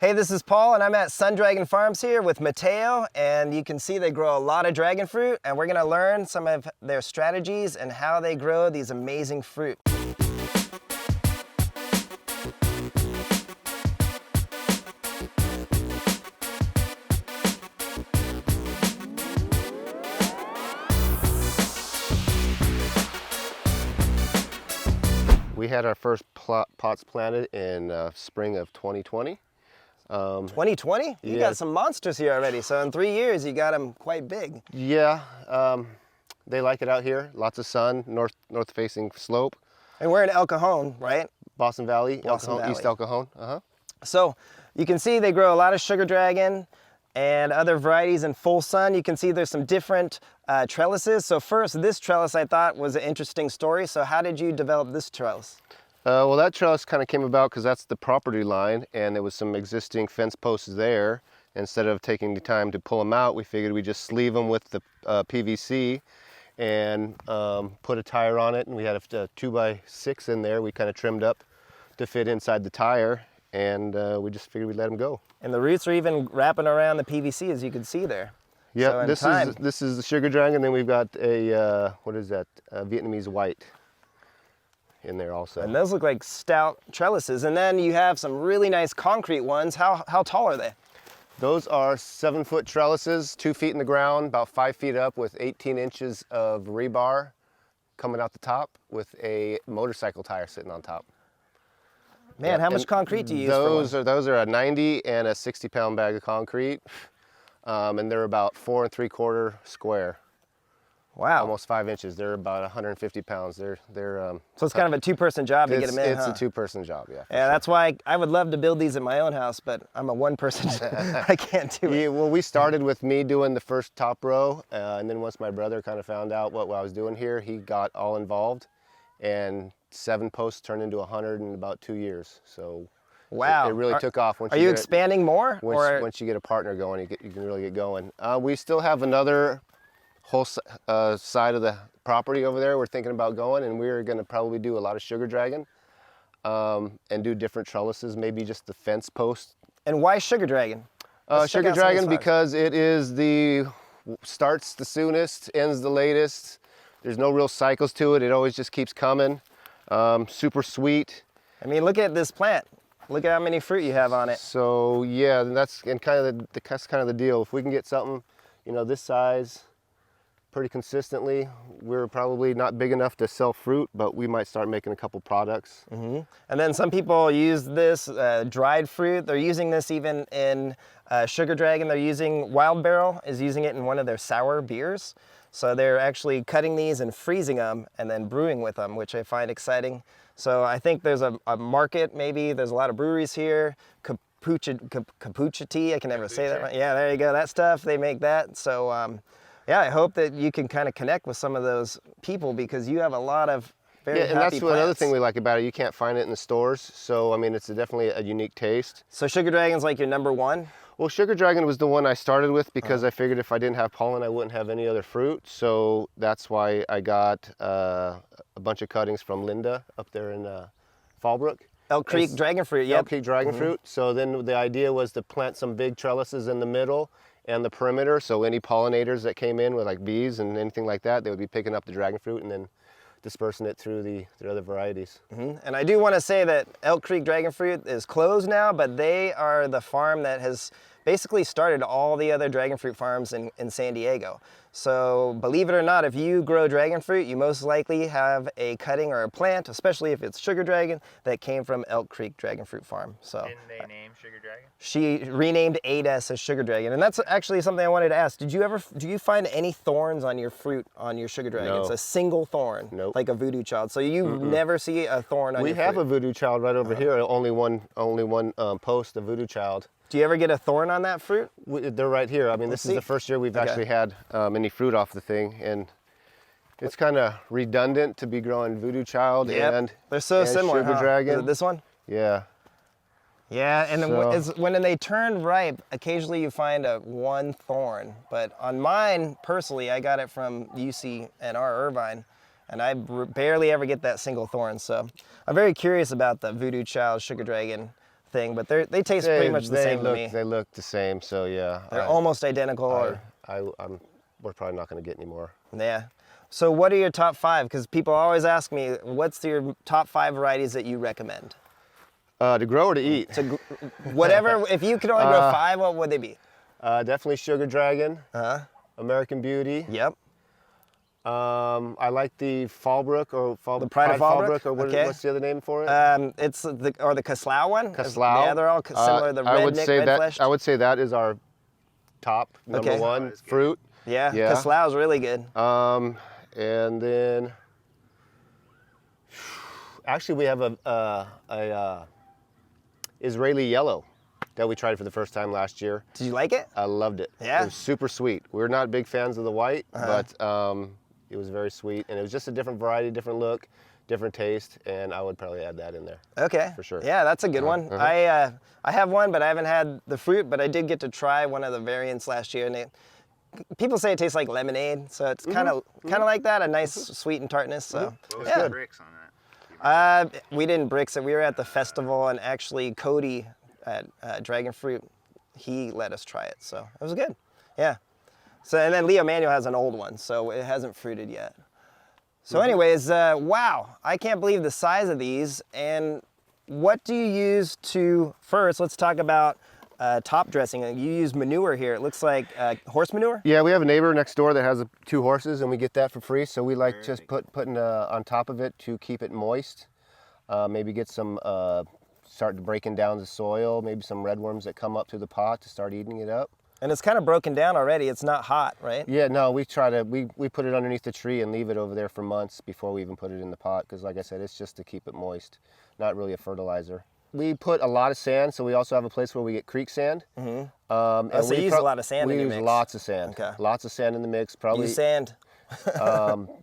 Hey, this is Paul, and I'm at Sun Dragon Farms here with Mateo, and you can see they grow a lot of dragon fruit, and we're gonna learn some of their strategies and how they grow these amazing fruit. We had our first pots planted in spring of 2020. 2020? You got some monsters here already, so in 3 years you got them quite big. Yeah, they like it out here. Lots of sun, north facing slope. And we're in El Cajon, right? Boston Valley, Valley. East El Cajon. So you can see they grow a lot of sugar dragon and other varieties in full sun. You can see there's some different trellises. So first, this trellis I thought was an interesting story. So how did you develop this trellis? Well, that trellis kind of came about because that's the property line, and there was some existing fence posts there. Instead of taking the time to pull them out, we figured we'd just sleeve them with the PVC and put a tire on it. And we had a 2x6 in there. We kind of trimmed up to fit inside the tire, and we just figured we'd let them go. And the roots are even wrapping around the PVC, as you can see there. Yeah, so this is the sugar dragon. Then we've got a what is that? A Vietnamese white in there also. And those look like stout trellises. And then you have some really nice concrete ones. How tall are they? Those are 7-foot trellises, 2 feet in the ground, about 5 feet up, with 18 inches of rebar coming out the top, with a motorcycle tire sitting on top. Man, how much concrete do you use? Those are a 90 and a 60-pound bag of concrete, and they're about 4 3/4 square. Wow. Almost 5 inches. They're about 150 pounds. So it's kind of a two-person job to get them in, It's a two-person job, yeah. Yeah, sure. That's why I would love to build these at my own house, but I'm a one-person. I can't do it. Yeah, well, we started with me doing the first top row, and then once my brother kind of found out what I was doing here, he got all involved, and 7 posts turned into 100 in about 2 years. So wow, it really took off. Are you expanding more? Once you get a partner going, you can really get going. We still have another whole side of the property over there we're thinking about going, and we're going to probably do a lot of sugar dragon and do different trellises, maybe just the fence post. And why sugar dragon? Sugar dragon because it is starts the soonest, ends the latest. There's no real cycles to it. It always just keeps coming. Super sweet. I mean, look at this plant. Look at how many fruit you have on it. So yeah, that's kind of the deal. If we can get something, this size pretty consistently, we're probably not big enough to sell fruit, but we might start making a couple products. Mm-hmm. And then some people use this dried fruit. They're using this even in sugar dragon. They're using Wild Barrel is using it in one of their sour beers. So they're actually cutting these and freezing them and then brewing with them, which I find exciting. So I think there's a market, maybe. There's a lot of breweries here. Capucha tea, I can never say that right. Yeah, there you go, that stuff, they make that. So yeah, I hope that you can kind of connect with some of those people, because you have a lot of very happy and that's plants. another thing we like about it. You can't find it in the stores. So, I mean, it's definitely a unique taste. So Sugar Dragon's like your number one? Well, Sugar Dragon was the one I started with because I figured if I didn't have pollen, I wouldn't have any other fruit. So that's why I got a bunch of cuttings from Linda up there in Fallbrook. Elk Creek dragon fruit, yeah. Elk Creek dragon fruit. So then the idea was to plant some big trellises in the middle and the perimeter, so any pollinators that came in with like bees and anything like that, they would be picking up the dragon fruit and then dispersing it through the other varieties. And I do want to say that Elk Creek dragon fruit is closed now, but they are the farm that has basically started all the other dragon fruit farms in San Diego. So believe it or not, if you grow dragon fruit, you most likely have a cutting or a plant, especially if it's sugar dragon, that came from Elk Creek Dragon Fruit Farm. So didn't they name sugar dragon? She renamed Adas as sugar dragon, and that's actually something I wanted to ask. Do you find any thorns on your fruit on your sugar dragon? No. It's a single thorn, nope. Like a voodoo child. So you never see a thorn on your fruit. We have a voodoo child right over here. Only one post, a voodoo child. Do you ever get a thorn on that fruit? They're right here. I mean, this is the first year we've actually had any fruit off the thing, and it's kind of redundant to be growing voodoo child and they're so similar. Sugar dragon. Is it this one? Yeah. Yeah, and when they turn ripe, occasionally you find one thorn. But on mine, personally, I got it from UC and Irvine, and I barely ever get that single thorn. So I'm very curious about the voodoo child sugar dragon thing, but they taste pretty much the same to me. They look the same, so yeah. They're almost identical. We're probably not going to get any more. Yeah. So what are your top 5? Because people always ask me, what's your top 5 varieties that you recommend? To grow or to eat? Whatever. If you could only grow 5, what would they be? Definitely Sugar Dragon, American Beauty. Yep. I like the Fallbrook or the Pride of Fallbrook. Or what's the other name for it? It's the Caslau one. Caslau. Yeah, they're all similar. The red I would say that is our top number one fruit. Yeah. Caslau is really good. And then actually we have a Israeli yellow that we tried for the first time last year. Did you like it? I loved it. Yeah. It was super sweet. We're not big fans of the white, but it was very sweet, and it was just a different variety, different look, different taste, and I would probably add that in there. Okay. For sure. Yeah, that's a good one. I have one, but I haven't had the fruit, but I did get to try one of the variants last year, and people say it tastes like lemonade, so it's kind of like that, a nice sweet and tartness. So What was the bricks on that? We didn't bricks it. We were at the festival, and actually Cody at Dragon Fruit, he let us try it, so it was good. Yeah. So and then Leo Manuel has an old one, so it hasn't fruited yet. So anyways, wow, I can't believe the size of these. And what do you use to, first, let's talk about top dressing. You use manure here. It looks like horse manure? Yeah, we have a neighbor next door that has 2 horses, and we get that for free. So we like just putting on top of it to keep it moist. Maybe get some, start breaking down the soil, maybe some redworms that come up through the pot to start eating it up. And it's kind of broken down already. It's not hot, right? Yeah, no, we put it underneath the tree and leave it over there for months before we even put it in the pot, because like I said, it's just to keep it moist, not really a fertilizer. We put a lot of sand, so we also have a place where we get creek sand. And so you use a lot of sand in your mix? We use lots of sand. Okay. Lots of sand in the mix. Probably. You sand?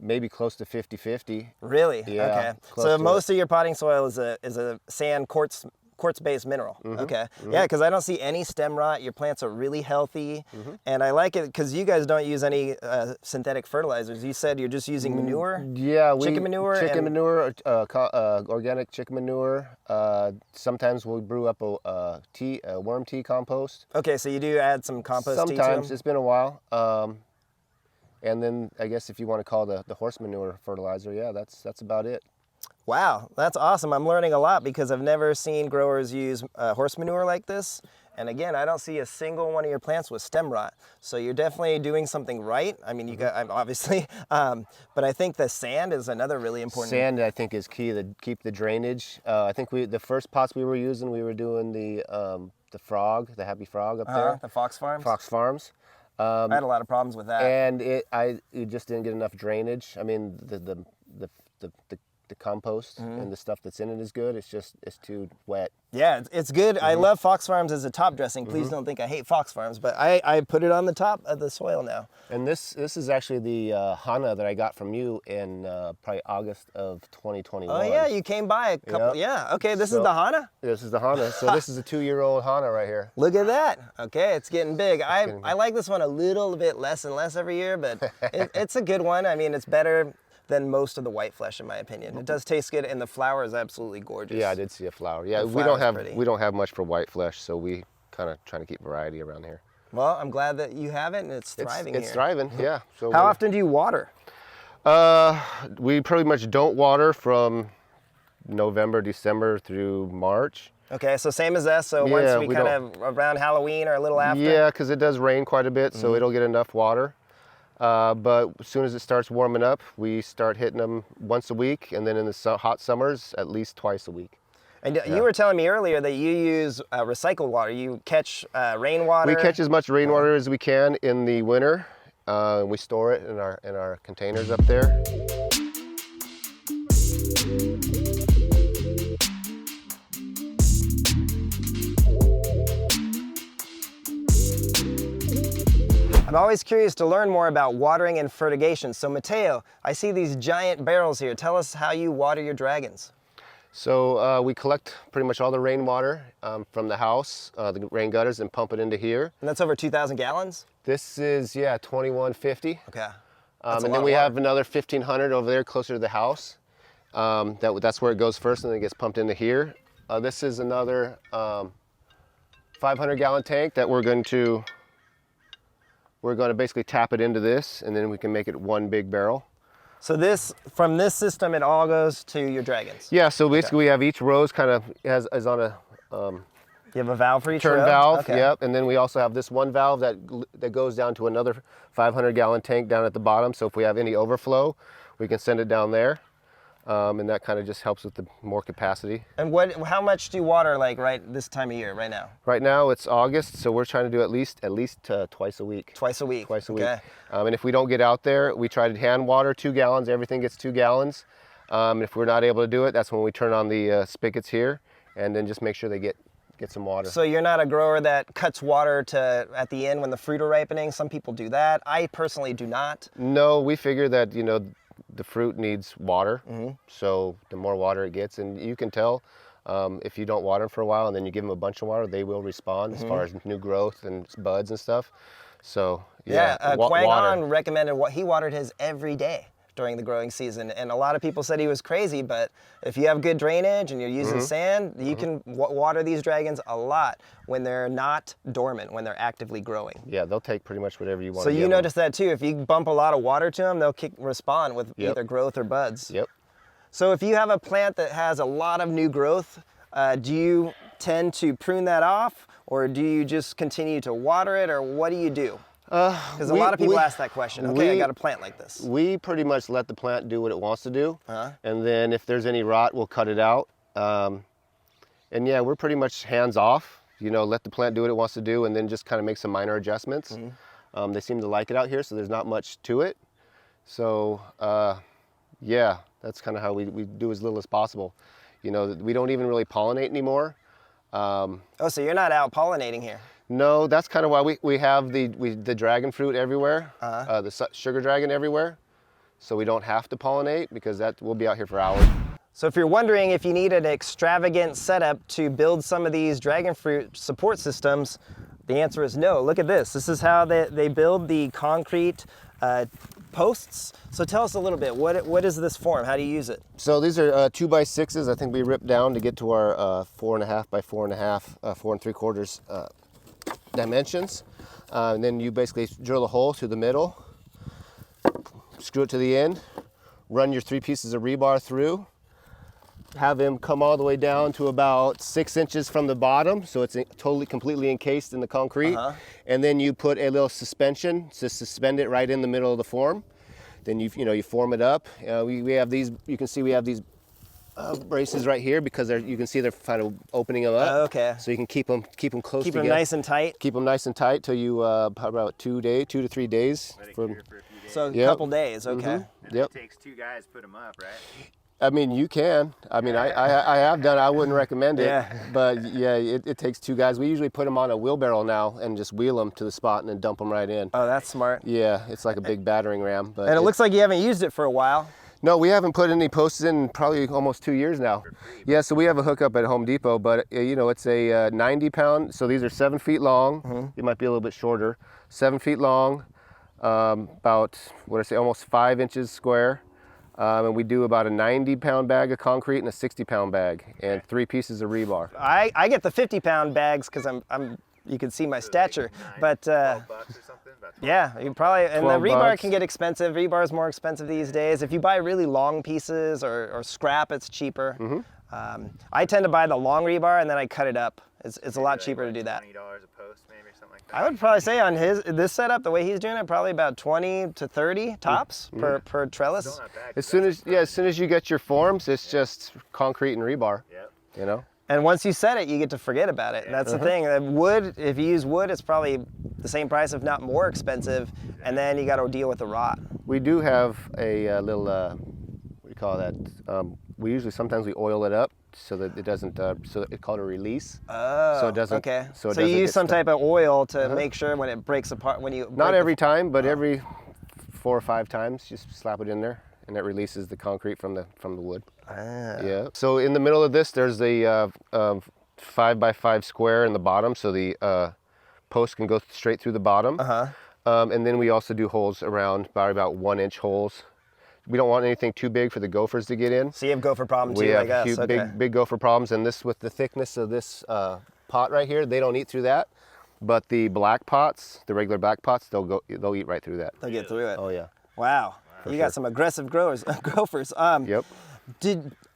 Maybe close to 50-50. Really? Yeah. Okay. So most of your potting soil is a sand quartz-based mineral. Okay. Yeah, because I don't see any stem rot. Your plants are really healthy, and I like it because you guys don't use any synthetic fertilizers. You said you're just using manure. Yeah, chicken manure. Organic chicken manure. Sometimes we'll brew up a worm tea compost. Okay, so you do add some compost tea to them? Sometimes. It's been a while. And then I guess if you want to call the horse manure fertilizer, yeah, that's about it. Wow, that's awesome. I'm learning a lot because I've never seen growers use horse manure like this. And again, I don't see a single one of your plants with stem rot. So you're definitely doing something right. I mean, you got, obviously, but I think the sand is another really important. Sand, I think, is key to keep the drainage. I think the first pots we were using, we were doing the frog, the happy frog up there. The Fox Farms? Fox Farms. I had a lot of problems with that. And it just didn't get enough drainage. I mean, the compost and the stuff that's in it is good. It's too wet. Yeah, it's good. I love Fox Farms as a top dressing. Please don't think I hate Fox Farms, but I put it on the top of the soil now. And this is actually the Hana that I got from you in probably August of 2021. Oh yeah, you came by a couple. Yep. Yeah. Okay, this is the Hana. This is the Hana. So this is a 2-year-old Hana right here. Look at that. Okay, it's getting big. I like this one a little bit less and less every year, but it's a good one. I mean, it's better than most of the white flesh, in my opinion. It does taste good, and the flower is absolutely gorgeous. Yeah, I did see a flower. Yeah, The we don't flower's have much for white flesh, so we kind of trying to keep variety around here. Well, I'm glad that you have it, and it's thriving here. It's thriving, yeah. So How often do you water? We pretty much don't water from November, December through March. Okay, so same as us. So once we kind of around Halloween or a little after. Yeah, because it does rain quite a bit, so it'll get enough water. But as soon as it starts warming up, we start hitting them once a week, and then in the hot summers, at least twice a week. And you were telling me earlier that you use recycled water. You catch rainwater. We catch as much rainwater as we can in the winter. We store it in our containers up there. I'm always curious to learn more about watering and fertigation. So Mateo, I see these giant barrels here. Tell us how you water your dragons. So we collect pretty much all the rainwater from the house, the rain gutters, and pump it into here. And that's over 2,000 gallons? This is, 2150. Okay. And then we have another 1,500 over there closer to the house. That's where it goes first, and then it gets pumped into here. This is another 500-gallon tank that we're going to basically tap it into this, and then we can make it one big barrel. So from this system, it all goes to your dragons? Yeah, so basically we have each rose kind of is on a You have a valve for each turn row? valve, Okay. yep, and then we also have this one valve that goes down to another 500-gallon tank down at the bottom, so if we have any overflow, we can send it down there, and that kind of just helps with the more capacity. And how much do you water like right this time of year, right now? Right now it's August, so we're trying to do at least twice a week. Twice a week? Twice a okay. week. And if we don't get out there, we try to hand water 2 gallons, everything gets 2 gallons. If we're not able to do it, that's when we turn on the spigots here, and then just make sure they get some water. So you're not a grower that cuts water at the end when the fruit are ripening? Some people do that. I personally do not. No, we figure that, the fruit needs water, so the more water it gets, and you can tell if you don't water them for a while and then you give them a bunch of water, they will respond as far as new growth and buds and stuff. So Quang water. On recommended he watered his every day during the growing season, and a lot of people said he was crazy, but if you have good drainage and you're using sand, you can water these dragons a lot when they're not dormant, when they're actively growing. Yeah, they'll take pretty much whatever you want. So you notice that too, if you bump a lot of water to them, they'll respond with either growth or buds. Yep. So if you have a plant that has a lot of new growth, do you tend to prune that off, or do you just continue to water it, or what do you do? Because a lot of people ask that question. Okay, I got a plant like this. We pretty much let the plant do what it wants to do, and then if there's any rot, we'll cut it out. And yeah, we're pretty much hands off. Let the plant do what it wants to do, and then just kind of make some minor adjustments. They seem to like it out here, so there's not much to it. So yeah, that's kind of how we do as little as possible. We don't even really pollinate anymore. Oh, so you're not out pollinating here? No, that's kind of why we have the dragon fruit everywhere, the sugar dragon everywhere, so we don't have to pollinate, because we'll be out here for hours. So if you're wondering if you need an extravagant setup to build some of these dragon fruit support systems, the answer is no. Look at this. This is how they build the concrete posts. So tell us a little bit, what is this form? How do you use it? So these are 2x6s. I think we ripped down to get to our 4.5 by 4.5, 4 3/4 dimensions. And then you basically drill a hole through the middle, screw it to the end, run your 3 pieces of rebar through, have them come all the way down to about 6 inches from the bottom, so it's completely encased in the concrete. And then you put a little suspension to suspend it right in the middle of the form. Then you form it up. We have these. You can see we have these braces right here, because you can see they're kind of opening them up. Okay. So you can keep them close Keep together. them nice and tight. Keep them nice and tight till you about 2 to 3 days. Let it cure for a few days. So a couple days, okay. And Yep. It takes 2 guys to put them up, right? I mean, you can. I mean, I have done it. I wouldn't recommend it. Yeah. But yeah, it takes 2 guys. We usually put them on a wheelbarrow now and just wheel them to the spot and then dump them right in. Oh, that's smart. Yeah, it's like a big battering ram. But And it looks like you haven't used it for a while. No, we haven't put any posts in probably almost 2 years now. Yeah, so we have a hookup at Home Depot, but it's a 90-pound. So these are 7 feet long. It might be a little bit shorter. 7 feet long, about almost 5 inches square. And we do about a 90-pound bag of concrete and a 60-pound bag, and 3 pieces of rebar. I get the 50-pound bags because you can see my stature, but $12 or something? yeah, you probably, and the 12 rebar bucks. can get expensive. Rebar is more expensive these days. If you buy really long pieces or scrap, it's cheaper. I tend to buy the long rebar and then I cut it up. It's a lot cheaper to do that. $20 a post, maybe, or something like that. I would probably say on this setup, the way he's doing it, probably about 20 to 30 tops per trellis. Still not bad, As soon as you get your forms, it's just concrete and rebar. Yep. And once you set it, you get to forget about it. And that's the thing. Wood, if you use wood, it's probably the same price, if not more expensive. And then you got to deal with the rot. We do have a little, what do you call that? Sometimes we oil it up so that it doesn't, so it's called a release. Oh, So it doesn't. okay. So, it So doesn't you use get some stuck. type of oil to make sure when it breaks apart, when you Not every time, but every 4 or 5 times, just slap it in there, and that releases the concrete from the wood. Yeah. So in the middle of this, there's the 5 by 5 square in the bottom, so the post can go straight through the bottom. And then we also do holes around, about 1 inch holes, we don't want anything too big for the gophers to get in. So you have gopher problem too, We have I guess. huge, Okay. big gopher problems, and this with the thickness of this pot right here, they don't eat through that. But the black pots, the regular black pots, they'll eat right through that. They'll get through it. Oh yeah. Wow. You got some aggressive gophers. Yep.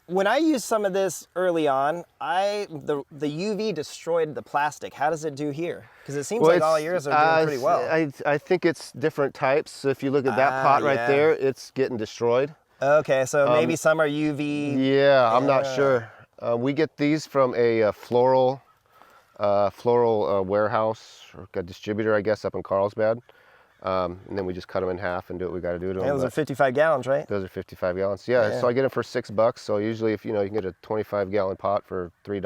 When I used some of this early on, the UV destroyed the plastic. How does it do here? Because it seems like all yours are doing pretty well. I think it's different types. So if you look at that pot right there, it's getting destroyed. Okay, so maybe some are UV. Yeah, I'm not sure. We get these from a floral warehouse or a distributor, I guess, up in Carlsbad. And then we just cut them in half and do what we got to do to them. Those are 55 gallons, right? Those are 55 gallons. Yeah, so I get them for $6. So usually, if you can get a 25-gallon pot for $3,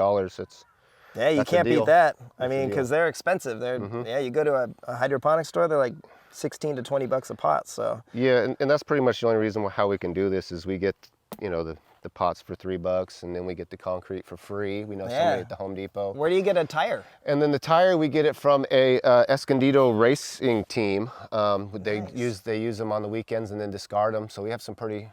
Yeah, you that's a can't beat deal. that. I That's a mean, deal. because they're expensive. Yeah, you go to a hydroponic store, they're like 16 to 20 bucks a pot. So Yeah, and that's pretty much the only reason how we can do this is we get the pots for $3, and then we get the concrete for free. We know somebody at the Home Depot. where do you get a tire? And then the tire, we get it from a Escondido racing team. They use them on the weekends and then discard them. So we have some pretty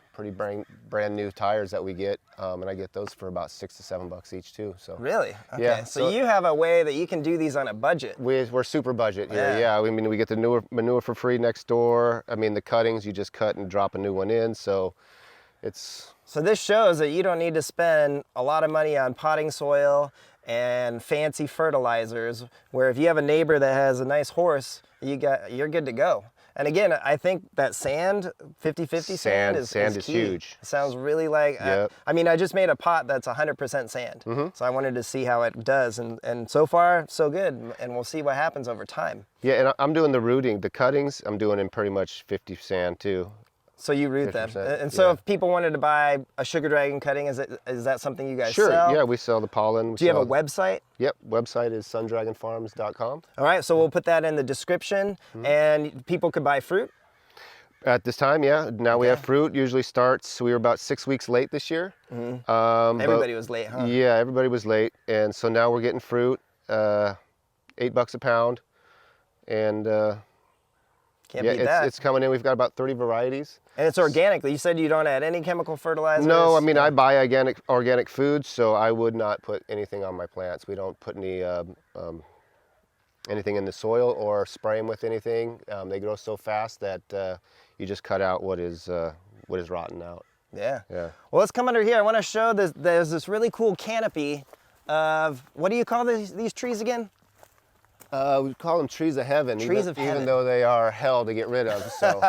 brand new tires that we get, and I get those for about $6 to $7 each too. So Really? Okay. Yeah, So you have a way that you can do these on a budget. we're super budget here. Yeah. Yeah, I mean we get the manure for free next door. I mean the cuttings, you just cut and drop a new one in. So it's So this shows that you don't need to spend a lot of money on potting soil and fancy fertilizers, where if you have a neighbor that has a nice horse, you're good to go. And again, I think that sand, 50-50 sand is key. huge. It sounds really like, Yep. I mean, I just made a pot that's 100% sand. So I wanted to see how it does. And so far, so good. And we'll see what happens over time. Yeah, and I'm doing the rooting, the cuttings, I'm doing in pretty much 50 sand too. So you root them. 50%, And so yeah. if people wanted to buy a sugar dragon cutting, is that something you guys Sure, sell? yeah, we sell the pollen. Do you have a website? Yep, website is sundragonfarms.com. All right, so we'll put that in the description, and people could buy fruit. At this time, yeah, now we have fruit. Usually starts, we were about 6 weeks late this year. But- Everybody was late, huh? Yeah, everybody was late. And so now we're getting fruit, $8 a pound. And Can't yeah, beat that. it's coming in. We've got about 30 varieties. And it's organic. You said you don't add any chemical fertilizers? No, I mean, I buy organic food, so I would not put anything on my plants. We don't put anything in the soil or spray them with anything. They grow so fast that you just cut out what is rotten out. Yeah. Yeah. Well, let's come under here. I want to show this. There's this really cool canopy of, what do you call these trees again? We call them trees of heaven. Trees of heaven. Even though they are hell to get rid of. So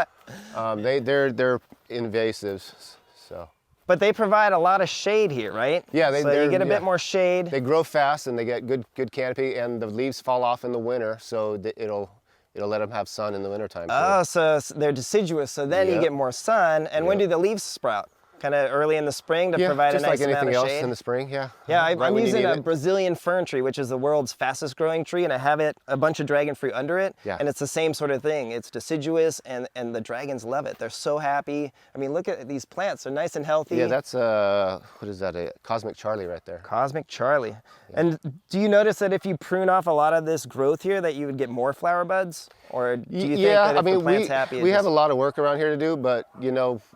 they're invasives. So. But they provide a lot of shade here, right? Yeah, so you get a bit more shade. They grow fast and they get good canopy, and the leaves fall off in the winter, so it'll let them have sun in the wintertime. Oh, so they're deciduous, so then you Yep. get more sun. And when do the leaves sprout? Kind of early in the spring to provide just a nice like amount anything of else shade? in the spring. Yeah. Yeah, Right I'm when you using need a it. Brazilian fern tree, which is the world's fastest growing tree, and I have a bunch of dragon fruit under it. Yeah. And it's the same sort of thing. It's deciduous, and the dragons love it. They're so happy. I mean, look at these plants. They're nice and healthy. Yeah, that's what is that? A Cosmic Charlie right there. Cosmic Charlie. And do you notice that if you prune off a lot of this growth here, that you would get more flower buds? Or do you think that if the plant's happy, we have a lot of work around here to do, but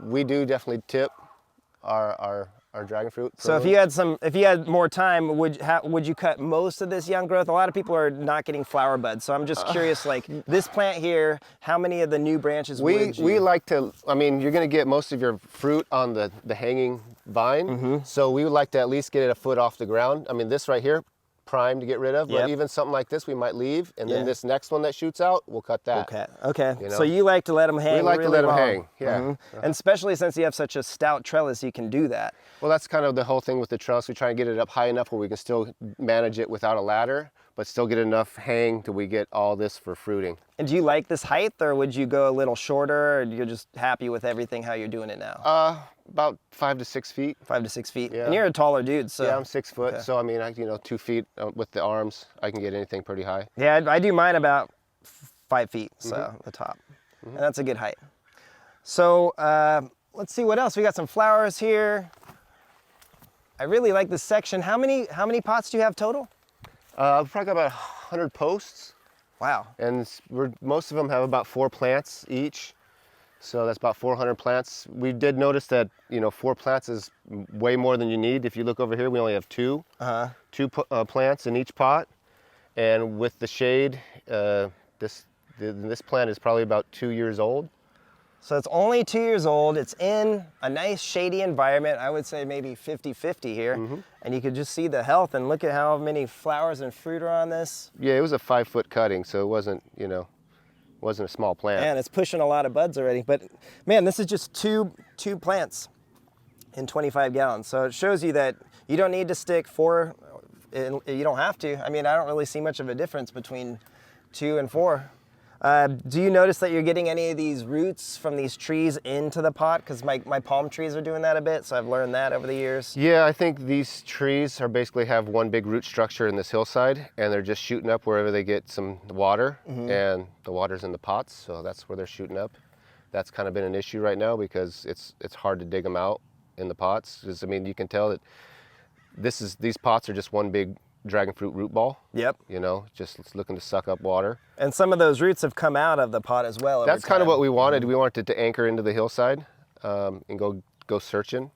we do definitely tip our dragon fruit. So if you had more time, would you cut most of this young growth? A lot of people are not getting flower buds, so I'm just curious. Like this plant here, how many of the new branches would you? We like to. I mean, you're going to get most of your fruit on the hanging vine, so we would like to at least get it a foot off the ground. I mean, this right here, prime to get rid of, Yep. but even something like this we might leave, and then Yeah. this next one that shoots out, we'll cut that. Okay. You know? So you like to let them hang. We like to really let them long. hang, yeah. And especially since you have such a stout trellis, you can do that. Well, that's kind of the whole thing with the trellis. We try and get it up high enough where we can still manage it without a ladder, but still get enough hang till we get all this for fruiting. And do you like this height, or would you go a little shorter, or you're just happy with everything how you're doing it now? About 5 to 6 feet. 5 to 6 feet. Yeah. And you're a taller dude, so. Yeah, I'm 6 foot, Okay. so I mean, 2 feet with the arms, I can get anything pretty high. Yeah, I do mine about 5 feet, so the top. And that's a good height. So let's see what else. We got some flowers here. I really like this section. How many pots do you have total? I've probably got about 100 posts, Wow. and most of them have about 4 plants each. So that's about 400 plants. We did notice that, 4 plants is way more than you need. If you look over here, we only have two plants in each pot. And with the shade, this plant is probably about 2 years old. So it's only 2 years old. It's in a nice shady environment. I would say maybe 50-50 here. And you could just see the health, and look at how many flowers and fruit are on this. Yeah, it was a 5-foot cutting, so it wasn't, wasn't a small plant. Man, it's pushing a lot of buds already. But man, this is just two plants in 25 gallons. So it shows you that you don't need to stick 4. You don't have to. I mean, I don't really see much of a difference between 2 and 4. Do you notice that you're getting any of these roots from these trees into the pot? Because my palm trees are doing that a bit, so I've learned that over the years. Yeah, I think these trees are basically have one big root structure in this hillside, and they're just shooting up wherever they get some water, and the water's in the pots, so that's where they're shooting up. That's kind of been an issue right now because it's hard to dig them out in the pots. Because, I mean, you can tell that these pots are just one big dragon fruit root ball. Yep. Just it's looking to suck up water. And some of those roots have come out of the pot as well. That's kind of what we wanted. We wanted to anchor into the hillside and go searching.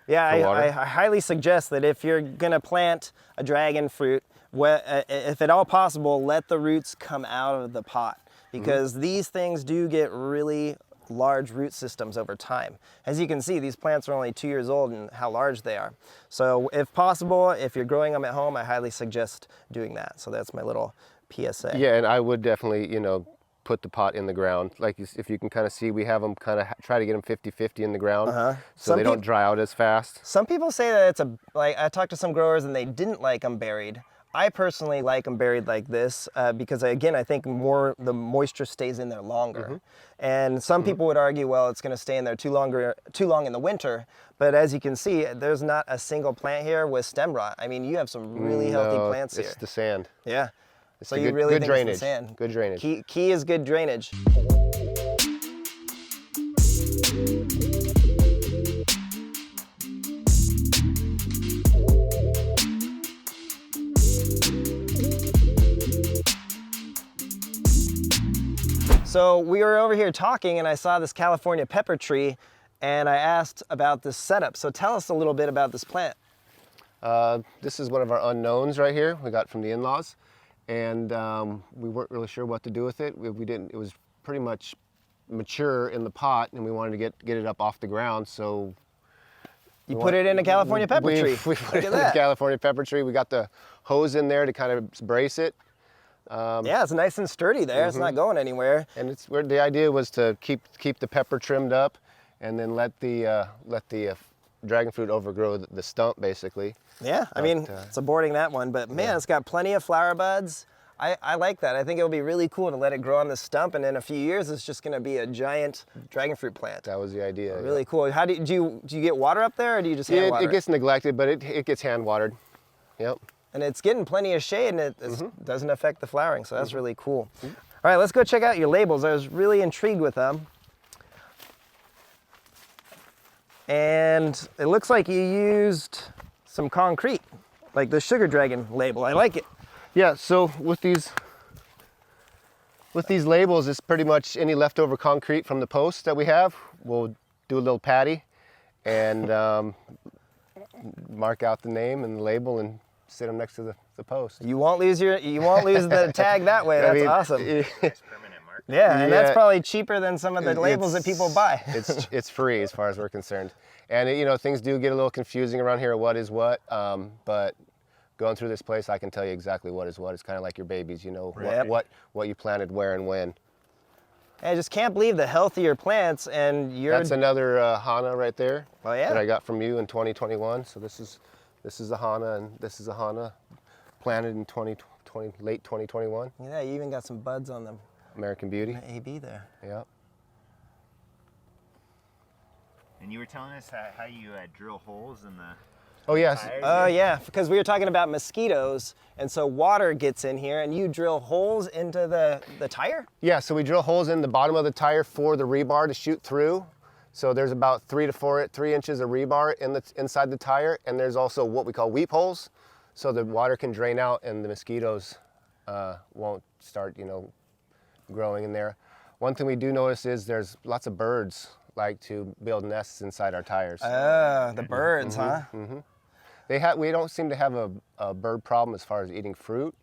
Yeah, I highly suggest that if you're gonna plant a dragon fruit, if at all possible, let the roots come out of the pot, because these things do get really large root systems over time. As you can see, these plants are only 2 years old and how large they are. So if possible, if you're growing them at home, I highly suggest doing that. So that's my little PSA. Yeah, and I would definitely, put the pot in the ground. Like if you can kind of see, we have them kind of try to get them 50-50 in the ground so they don't dry out as fast. Some people say that it's I talked to some growers and they didn't like them buried. I personally like them buried like this because, again, I think the moisture stays in there longer. And some people would argue, well, it's going to stay in there too long in the winter. But as you can see, there's not a single plant here with stem rot. I mean, you have some really healthy plants here. It's the sand. Yeah. It's so you really good think drainage. it's the sand. Good drainage. Key is good drainage. So we were over here talking and I saw this California pepper tree and I asked about this setup. So tell us a little bit about this plant. This is one of our unknowns right here. We got from the in-laws, and we weren't really sure what to do with it. It was pretty much mature in the pot, and we wanted to get it up off the ground. So you put it in a California pepper tree. We put it in a California pepper tree. We got the hose in there to kind of brace it. Yeah, it's nice and sturdy there. It's not going anywhere. And the idea was to keep the pepper trimmed up, and then let the dragon fruit overgrow the stump, basically. Yeah, I mean, it's aborting that one, but man, it's got plenty of flower buds. I like that. I think it would be really cool to let it grow on the stump, and in a few years, it's just going to be a giant dragon fruit plant. That was the idea. Really cool. How do you get water up there, or do you just hand water? It gets neglected, but it gets hand watered. Yep. And it's getting plenty of shade, and it doesn't affect the flowering, so that's really cool. All right, let's go check out your labels. I was really intrigued with them. And it looks like you used some concrete, like the Sugar Dragon label. I like it. Yeah, so with these labels, it's pretty much any leftover concrete from the posts that we have. We'll do a little patty and mark out the name and the label and sit them next to the post. You won't lose the tag that way. That's awesome. Nice permanent mark. Yeah, and that's probably cheaper than some of the labels that people buy. It's free as far as we're concerned. And things do get a little confusing around here, what is what, but going through this place, I can tell you exactly what is what. It's kind of like your babies, what you planted where and when. I just can't believe the healthier plants, and That's another Hana right there. Oh yeah. That I got from you in 2021. So this is a Hana, and this is a Hana planted in late 2021. Yeah, you even got some buds on them. American Beauty. The AB there. Yeah. And you were telling us how you drill holes in the Oh yes. tires. Oh yeah, because we were talking about mosquitoes, and so water gets in here, and you drill holes into the tire? Yeah, so we drill holes in the bottom of the tire for the rebar to shoot through. So there's about 3 inches of rebar inside the tire, and there's also what we call weep holes, so the water can drain out and the mosquitoes won't start, growing in there. One thing we do notice is there's lots of birds like to build nests inside our tires. The birds, huh? We don't seem to have a bird problem as far as eating fruit.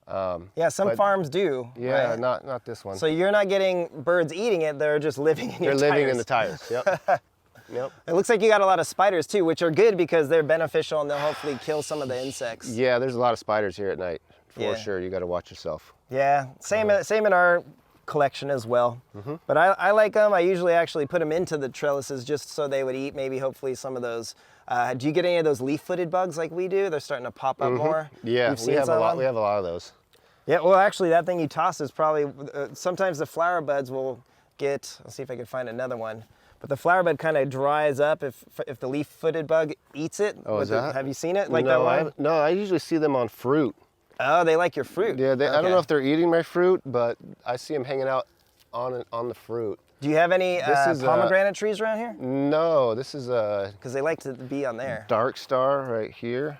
Yeah, some farms do. Yeah, right? not this one. So you're not getting birds eating it, they're just living in your tires. They're living in the tires, yep. Yep. It looks like you got a lot of spiders too, which are good because they're beneficial and they'll hopefully kill some of the insects. Yeah, there's a lot of spiders here at night, for Yeah. sure. You got to watch yourself. Yeah, same in our collection as well. But I like them. I usually actually put them into the trellises just so they would eat maybe hopefully some of those. Do you get any of those leaf-footed bugs like we do? They're starting to pop up more. Yeah, You've we seen have some a of lot. them? We have a lot of those. Yeah, well actually that thing you toss is probably, sometimes the flower buds will get, let's see if I can find another one. But the flower bud kind of dries up if the leaf-footed bug eats it. Oh, is that? Have you seen it? Like no, that one? No, I usually see them on fruit. Oh, they like your fruit. Yeah, I don't Okay. know if they're eating my fruit, but I see them hanging out on the fruit. Do you have any This is, pomegranate trees around here? No, this is a Because they like to be on there. dark star right here.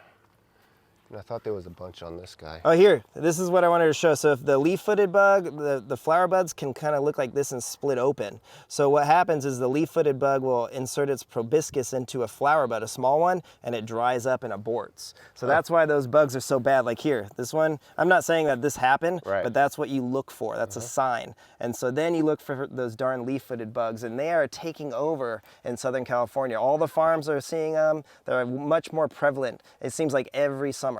And I thought there was a bunch on this guy. Oh, here, this is what I wanted to show. So if the leaf-footed bug, the flower buds can kind of look like this and split open. So what happens is the leaf-footed bug will insert its proboscis into a flower bud, a small one, and it dries up and aborts. So that's why those bugs are so bad. Like here, this one, I'm not saying that this happened, Right. but that's what you look for. That's a sign. And so then you look for those darn leaf-footed bugs, and they are taking over in Southern California. All the farms are seeing them. They're much more prevalent. It seems like every summer.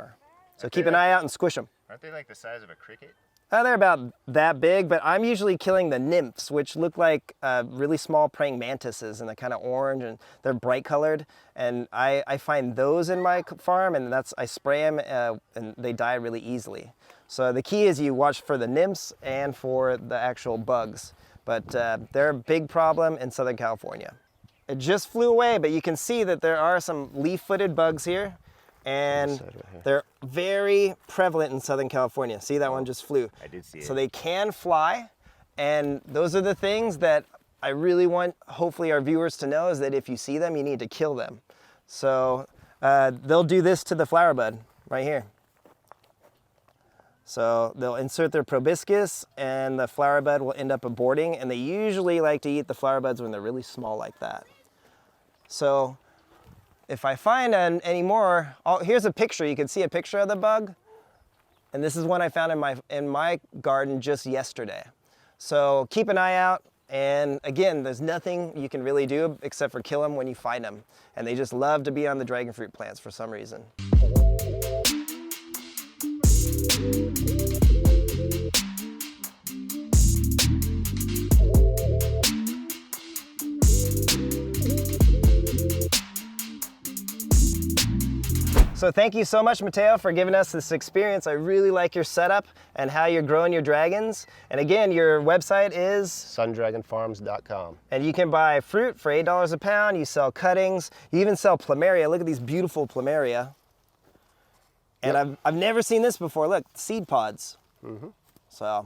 So keep an eye out and squish them. Aren't they like the size of a cricket? They're about that big, but I'm usually killing the nymphs, which look like really small praying mantises, and they're kind of orange and they're bright colored. And I find those in my farm, and I spray them, and they die really easily. So the key is you watch for the nymphs and for the actual bugs. But they're a big problem in Southern California. It just flew away, but you can see that there are some leaf-footed bugs here. And they're very prevalent in Southern California. See, that one just flew. I did see it. So they can fly, and those are the things that I really want, hopefully, our viewers to know, is that if you see them, you need to kill them. So they'll do this to the flower bud right here. So they'll insert their proboscis, and the flower bud will end up aborting, and they usually like to eat the flower buds when they're really small like that. So if I find any more, here's a picture. You can see a picture of the bug. And this is one I found in my garden just yesterday. So keep an eye out. And again, there's nothing you can really do except for kill them when you find them. And they just love to be on the dragon fruit plants for some reason. So thank you so much, Mateo, for giving us this experience. I really like your setup and how you're growing your dragons. And again, your website is? sundragonfarms.com. And you can buy fruit for $8 a pound. You sell cuttings. You even sell plumeria. Look at these beautiful plumeria. And I've never seen this before. Look, seed pods. So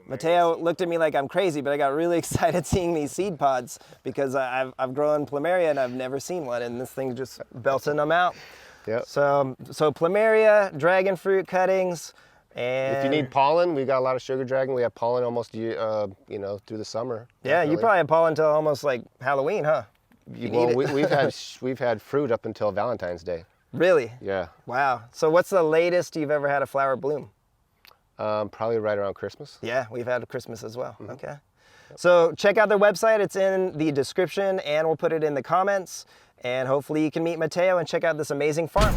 Mateo looked at me like I'm crazy, but I got really excited seeing these seed pods because I've grown plumeria and I've never seen one, and this thing's just belting them out. Yep. So plumeria, dragon fruit cuttings, and If you need pollen, we got a lot of sugar dragon. We have pollen almost, through the summer. yeah, you definitely. probably have pollen until almost like Halloween, huh? You Well, need it. we've had fruit up until Valentine's Day. Really? Yeah. Wow. So what's the latest you've ever had a flower bloom? Probably right around Christmas. Yeah, we've had Christmas as well. Okay. So check out their website. It's in the description, and we'll put it in the comments. And hopefully you can meet Mateo and check out this amazing farm.